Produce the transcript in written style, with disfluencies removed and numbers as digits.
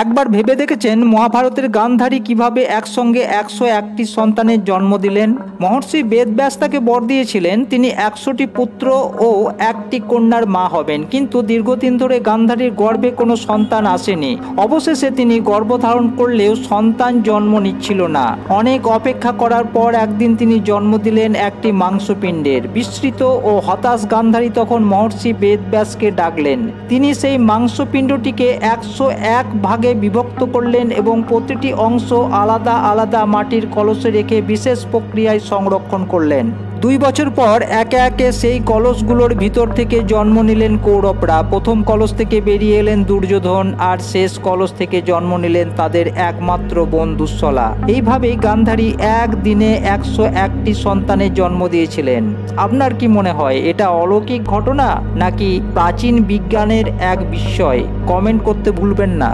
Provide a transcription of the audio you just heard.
একবার ভেবে দেখেছেন মহাভারতের গান্ধারী কিভাবে একসঙ্গে 101টি সন্তানের জন্ম দিলেন? মহর্ষি বেদব্যাস তাকে বর দিয়েছিলেন তিনি 100টি পুত্র ও 1টি কন্যার মা হবেন, কিন্তু দীর্ঘদিন ধরে গান্ধারীর গর্ভে কোনো সন্তান আসেনি। অবশেষে তিনি গর্ভধারণ করলেও সন্তান জন্ম নিচ্ছিল না। অনেক অপেক্ষা করার পর একদিন তিনি জন্ম দিলেন একটি মাংসপিণ্ডের। বিস্মৃত ও হতাশ গান্ধারী তখন মহর্ষি বেদব্যাসকে ডাকলেন। তিনি সেই মাংসপিণ্ডটিকে 101 ভাগে বিভক্ত করলেন এবং প্রতিটি অংশ আলাদা আলাদা মাটির কলসে রেখে বিশেষ প্রক্রিয়ায় সংরক্ষণ করলেন। 2 বছর পর একে একে সেই কলসগুলোর ভিতর থেকে জন্ম নিলেন কৌরবরা। প্রথম কলস থেকে বেরিয়ে এলেন দুর্যোধন, আর শেষ কলস থেকে জন্ম নিলেন তাদের একমাত্র বোন দুঃশলা। এইভাবেই গান্ধারী একদিনে 101টি সন্তানের জন্ম দিয়েছিলেন। আপনার কি মনে হয় এটা অলৌকিক ঘটনা নাকি প্রাচীন বিজ্ঞানের এক বিস্ময়? কমেন্ট করতে ভুলবেন না।